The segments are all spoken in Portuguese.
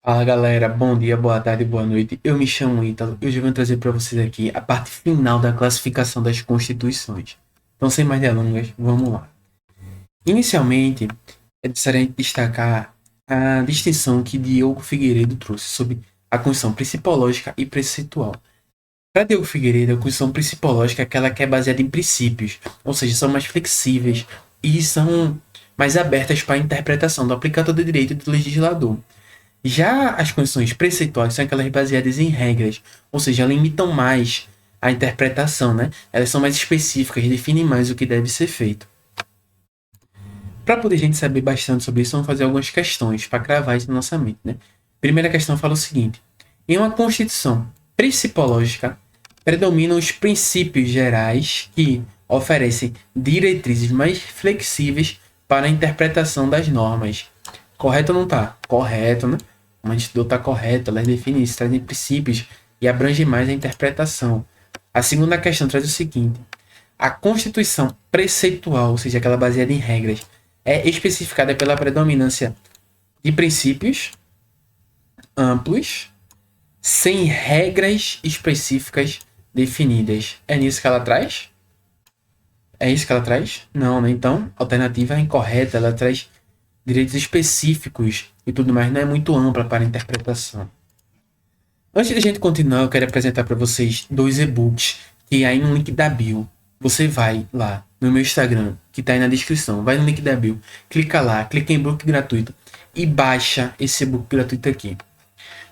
Fala galera, bom dia, boa tarde, boa noite. Eu me chamo Ítalo e hoje eu vou trazer para vocês aqui a parte final da classificação das constituições. Então, sem mais delongas, vamos lá. Inicialmente, é necessário destacar a distinção que Diogo Figueiredo trouxe sobre a Constituição Principológica e Preceitual. Para Diogo Figueiredo, a Constituição Principológica é aquela que é baseada em princípios, ou seja, são mais flexíveis e são mais abertas para a interpretação do aplicador de direito e do legislador. Já as condições preceituais são aquelas baseadas em regras, ou seja, limitam mais a interpretação, né? Elas são mais específicas, definem mais o que deve ser feito. Para poder a gente saber bastante sobre isso, vamos fazer algumas questões para cravar isso na nossa mente, né? Primeira questão fala o seguinte: em uma constituição principológica, predominam os princípios gerais que oferecem diretrizes mais flexíveis para a interpretação das normas. Correto ou não tá? Correto, né? O estudou está correto, elas definem isso, trazem princípios e abrange mais a interpretação. A segunda questão traz o seguinte: a Constituição preceitual, ou seja, aquela baseada em regras, é especificada pela predominância de princípios amplos, sem regras específicas definidas. É nisso que ela traz? É isso que ela traz? Não, né? Então, a alternativa é incorreta, ela traz direitos específicos e tudo mais, não é muito ampla para a interpretação. Antes de a gente continuar, eu quero apresentar para vocês dois e-books que aí no link da bio. Você vai lá no meu Instagram, que está aí na descrição, vai no link da bio, clica lá, clica em e-book gratuito e baixa esse e-book gratuito aqui.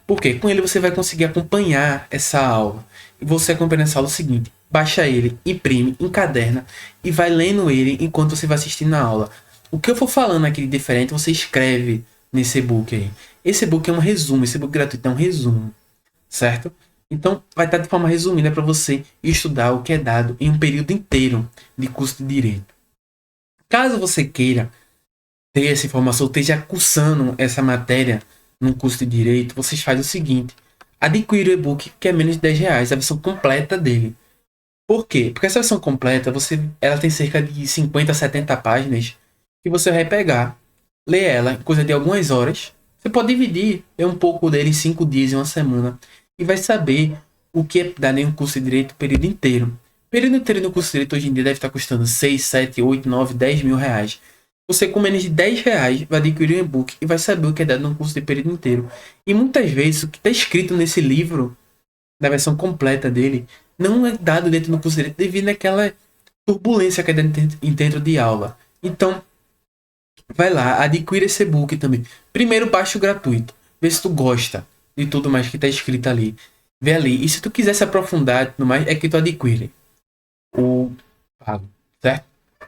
Por quê? Com ele você vai conseguir acompanhar essa aula. E você acompanha essa aula é o seguinte: baixa ele, imprime, encaderna e vai lendo ele enquanto você vai assistindo a aula. O que eu for falando aqui de diferente, você escreve nesse e-book aí. Esse e-book é um resumo, esse e-book gratuito é um resumo, certo? Então, vai estar de forma resumida para você estudar o que é dado em um período inteiro de curso de Direito. Caso você queira ter essa informação, esteja cursando essa matéria num curso de Direito, vocês fazem o seguinte: adquire o e-book que é menos de R$ 10, a versão completa dele. Por quê? Porque essa versão completa, ela tem cerca de 50 a 70 páginas que você vai pegar, ler ela em coisa de algumas horas. Você pode dividir um pouco dele em 5 dias, em uma semana, e vai saber o que é dar em um curso de Direito o período inteiro. O período inteiro no curso de Direito hoje em dia deve estar custando 6, 7, 8, 9, 10 mil reais. Você com menos de R$ 10 vai adquirir um e-book e vai saber o que é dado num curso de período inteiro. E muitas vezes o que está escrito nesse livro, na versão completa dele, não é dado dentro do curso de Direito devido àquela turbulência que é dentro de aula. Então, vai lá, adquire esse e-book também. Primeiro, baixa o gratuito. Vê se tu gosta de tudo mais que está escrito ali. Vê ali. E se tu quiser se aprofundar e tudo mais, é que tu adquire o pago, certo?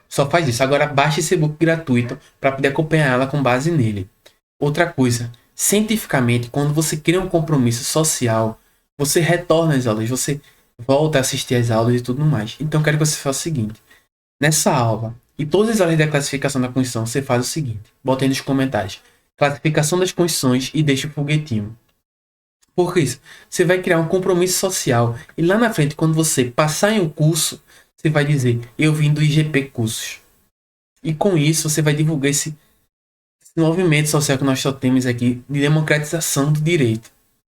Só faz isso. Agora baixa esse e-book gratuito para poder acompanhar ela com base nele. Outra coisa, cientificamente, quando você cria um compromisso social, você retorna às aulas, você volta a assistir às aulas e tudo mais. Então eu quero que você faça o seguinte: nessa aula e todas as aulas da classificação da Constituição, você faz o seguinte: bota aí nos comentários classificação das Constituições e deixa o foguetinho. Por isso, você vai criar um compromisso social e lá na frente, quando você passar em um curso, você vai dizer: eu vim do IGP Cursos. E com isso, você vai divulgar esse movimento social que nós só temos aqui de democratização do direito.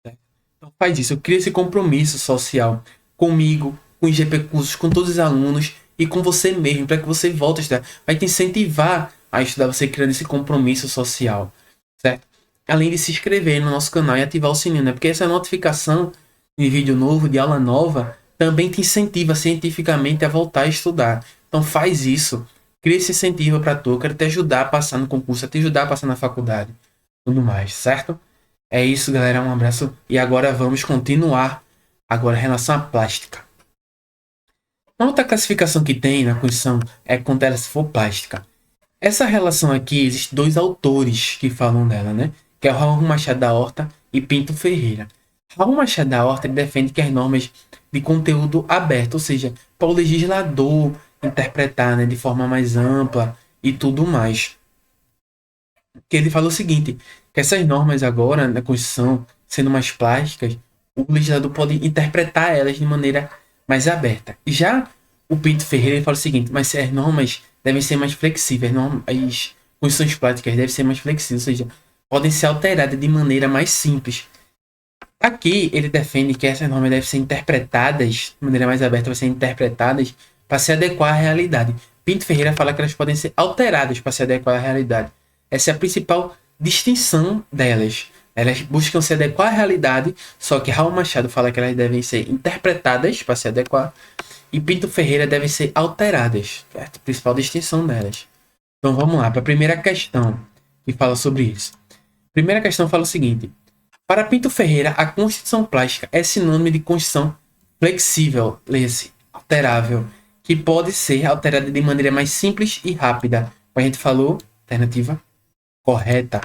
Certo? Então faz isso, eu crio esse compromisso social comigo, com o IGP Cursos, com todos os alunos e com você mesmo, para que você volte a estudar. Vai te incentivar a estudar, você criando esse compromisso social, certo? Além de se inscrever no nosso canal e ativar o sininho, né? Porque essa notificação de vídeo novo, de aula nova, também te incentiva cientificamente a voltar a estudar. Então faz isso, cria esse incentivo para tu, eu quero te ajudar a passar no concurso, a te ajudar a passar na faculdade, tudo mais, certo? É isso, galera, um abraço e agora vamos continuar agora em relação à plástica. Uma outra classificação que tem na Constituição é quando ela se for plástica. Essa relação aqui, existem dois autores que falam dela, né? Que é o Raul Machado da Horta e Pinto Ferreira. Raul Machado da Horta ele defende que as normas de conteúdo aberto, ou seja, para o legislador interpretar, né, de forma mais ampla e tudo mais. Que ele fala o seguinte, que essas normas agora na Constituição, sendo mais plásticas, o legislador pode interpretar elas de maneira mais aberta. Já o Pinto Ferreira ele fala o seguinte: mas se as normas devem ser mais flexíveis, as condições práticas devem ser mais flexíveis, ou seja, podem ser alteradas de maneira mais simples. Aqui ele defende que essas normas devem ser interpretadas, de maneira mais aberta, devem ser interpretadas para se adequar à realidade. Pinto Ferreira fala que elas podem ser alteradas para se adequar à realidade. Essa é a principal distinção delas. Elas buscam se adequar à realidade, só que Raul Machado fala que elas devem ser interpretadas para se adequar, e Pinto Ferreira devem ser alteradas. É a principal distinção delas. Então vamos lá, para a primeira questão que fala sobre isso. A primeira questão fala o seguinte: para Pinto Ferreira, a Constituição Plástica é sinônimo de Constituição flexível, leia-se, alterável, que pode ser alterada de maneira mais simples e rápida. Como a gente falou, alternativa correta.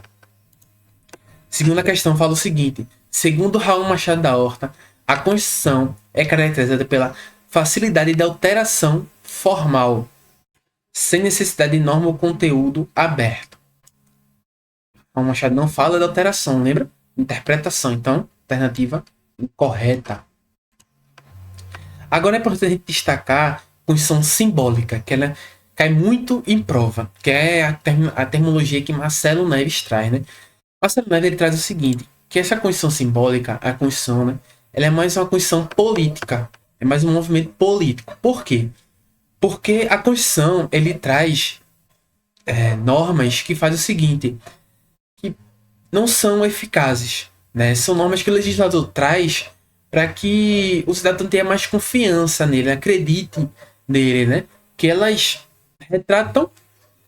Segunda questão fala o seguinte: segundo Raul Machado da Horta, a Constituição é caracterizada pela facilidade de alteração formal, sem necessidade de norma ou conteúdo aberto. Raul Machado não fala de alteração, lembra? Interpretação. Então, alternativa incorreta. Agora é importante a gente destacar a Constituição simbólica, que ela cai muito em prova, que é a terminologia que Marcelo Neves traz, né? Marcelo Neves ele traz o seguinte, que essa Constituição simbólica, a Constituição, né, ela é mais uma Constituição política, é mais um movimento político. Por quê? Porque a Constituição ele traz normas que fazem o seguinte, que não são eficazes, né? São normas que o legislador traz para que o cidadão tenha mais confiança nele, acredite nele, né? Que elas retratam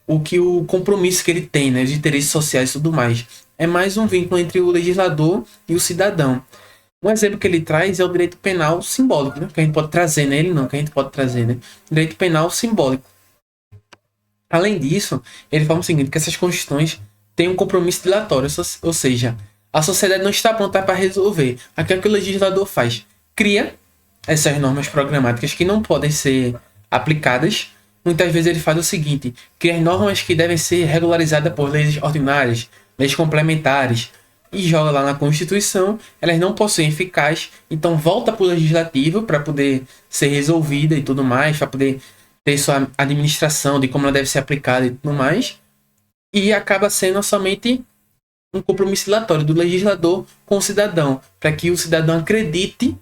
o compromisso que ele tem, né? Os interesses sociais e tudo mais. É mais um vínculo entre o legislador e o cidadão. Um exemplo que ele traz é o direito penal simbólico, né? Que a gente pode trazer nele, não, que a gente pode trazer, né? Direito penal simbólico. Além disso, ele fala o seguinte, que essas constituições têm um compromisso dilatório, ou seja, a sociedade não está pronta para resolver. Aquilo que o legislador faz, cria essas normas programáticas que não podem ser aplicadas. Muitas vezes ele faz o seguinte, cria normas que devem ser regularizadas por leis ordinárias, leis complementares, e joga lá na Constituição, elas não possuem eficaz, então volta para o Legislativo para poder ser resolvida e tudo mais, para poder ter sua administração, de como ela deve ser aplicada e tudo mais, e acaba sendo somente um compromisso dilatório do legislador com o cidadão, para que o cidadão acredite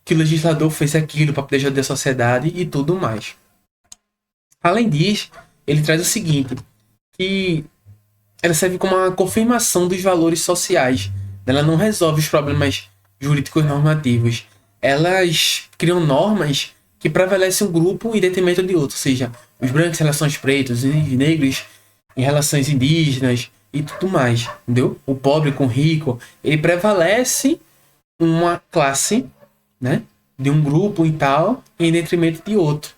que o legislador fez aquilo para poder ajudar a sociedade e tudo mais. Além disso, ele traz o seguinte, que ela serve como uma confirmação dos valores sociais. Ela não resolve os problemas jurídicos normativos. Elas criam normas que prevalecem um grupo em detrimento de outro. Ou seja, os brancos em relação aos pretos, os negros em relações indígenas e tudo mais. Entendeu? O pobre com o rico. Ele prevalece uma classe, né, de um grupo e tal em detrimento de outro.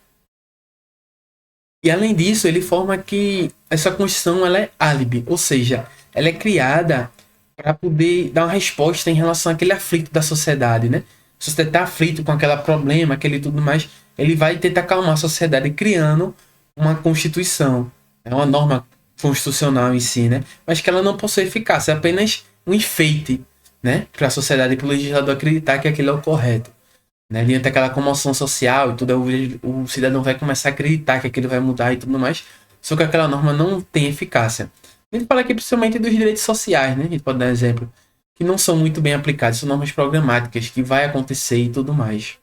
E além disso, ele forma que essa Constituição ela é álibi, ou seja, ela é criada para poder dar uma resposta em relação àquele aflito da sociedade, né? Se você está aflito com aquele problema, aquele tudo mais, ele vai tentar acalmar a sociedade criando uma Constituição, é uma norma constitucional em si, né? Mas que ela não possui eficácia, é apenas um enfeite, né? Para a sociedade e para o legislador acreditar que aquilo é o correto. Né? Diante daquela comoção social e tudo, o cidadão vai começar a acreditar que aquilo vai mudar e tudo mais, só que aquela norma não tem eficácia. A gente fala aqui principalmente dos direitos sociais, né? A gente pode dar exemplo, que não são muito bem aplicados, são normas programáticas, que vai acontecer e tudo mais.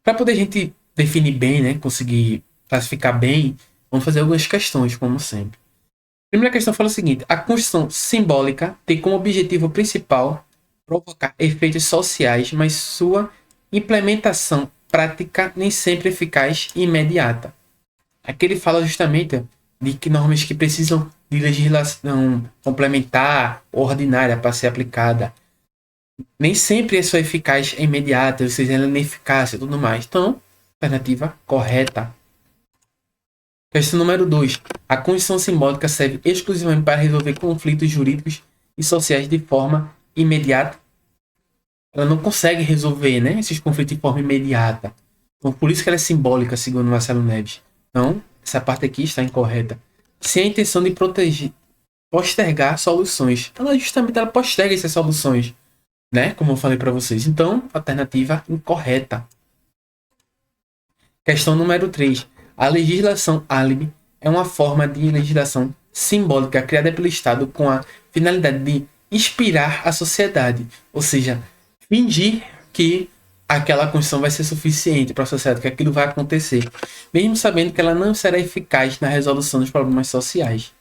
Para poder a gente definir bem, né? Conseguir classificar bem, vamos fazer algumas questões, como sempre. A primeira questão fala o seguinte, a Constituição simbólica tem como objetivo principal provocar efeitos sociais, mas sua implementação prática nem sempre eficaz e imediata. Aqui ele fala justamente de que normas que precisam de legislação complementar ou ordinária para ser aplicada. Nem sempre é só eficaz e imediata, ou seja, ela é ineficaz e tudo mais. Então, alternativa correta. Questão número 2. A Constituição simbólica serve exclusivamente para resolver conflitos jurídicos e sociais de forma imediata. Ela não consegue resolver, né, esses conflitos de forma imediata. Então, por isso que ela é simbólica, segundo Marcelo Neves. Então, essa parte aqui está incorreta. Sem a intenção de proteger, postergar soluções. Ela justamente ela posterga essas soluções, né, como eu falei para vocês. Então, alternativa incorreta. Questão número 3. A legislação álibi é uma forma de legislação simbólica criada pelo Estado com a finalidade de inspirar a sociedade, ou seja, fingir que aquela Constituição vai ser suficiente para a sociedade, que aquilo vai acontecer, mesmo sabendo que ela não será eficaz na resolução dos problemas sociais.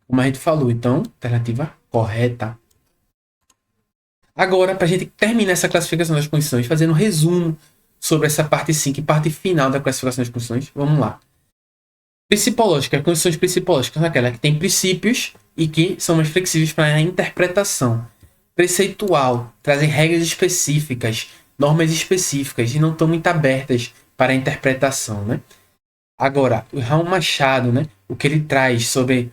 Como a gente falou, então, alternativa correta. Agora, para a gente terminar essa classificação das condições, fazendo um resumo sobre essa parte 5 e parte final da classificação das condições, vamos lá. Principológica, condições principológicas, aquela que tem princípios e que são mais flexíveis para a interpretação. Preceitual, trazem regras específicas, normas específicas e não estão muito abertas para a interpretação, né? Agora, o Raul Machado, né, o que ele traz sobre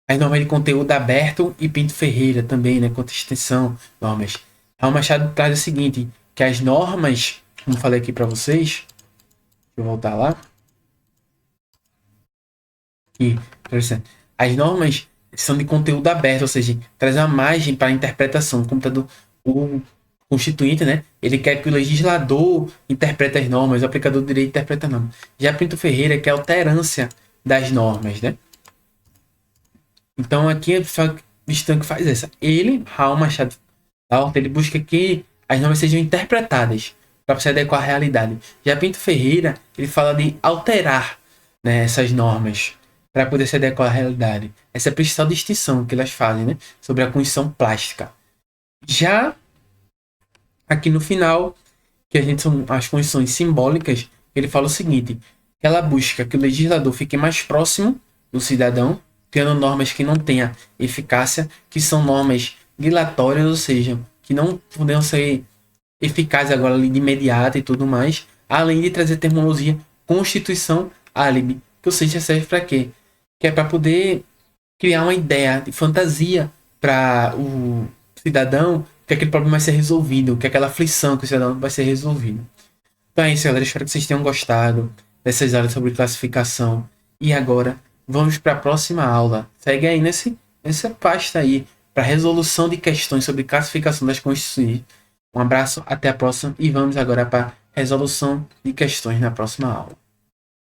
as normas de conteúdo aberto e Pinto Ferreira também, né, quanto extensão, normas. Raul Machado traz o seguinte, que as normas, como falei aqui para vocês, deixa eu voltar lá. E, as normas são de conteúdo aberto, ou seja, traz uma margem para a interpretação. O constituinte, né? Ele quer que o legislador interprete as normas, o aplicador do direito interpreta as normas. Já Pinto Ferreira quer a alterância das normas, né? Então aqui a questão que faz essa. Ele, Raul Machado, ele busca que as normas sejam interpretadas para se adequar à realidade. Já Pinto Ferreira, ele fala de alterar, né, essas normas para poder se adequar à realidade. Essa é a principal distinção que elas fazem, né, sobre a condição plástica. Já aqui no final, que a gente são as condições simbólicas, ele fala o seguinte, que ela busca que o legislador fique mais próximo do cidadão, criando normas que não tenham eficácia, que são normas dilatórias, ou seja, que não podem ser eficazes agora de imediato e tudo mais, além de trazer terminologia constituição álibi, que ou seja, serve para quê? Que é para poder criar uma ideia de fantasia para o cidadão que aquele problema vai ser resolvido, que aquela aflição que o cidadão vai ser resolvido. Então é isso, galera. Espero que vocês tenham gostado dessas aulas sobre classificação. E agora, vamos para a próxima aula. Segue aí nessa pasta aí para resolução de questões sobre classificação das constituições. Um abraço, até a próxima e vamos agora para resolução de questões na próxima aula.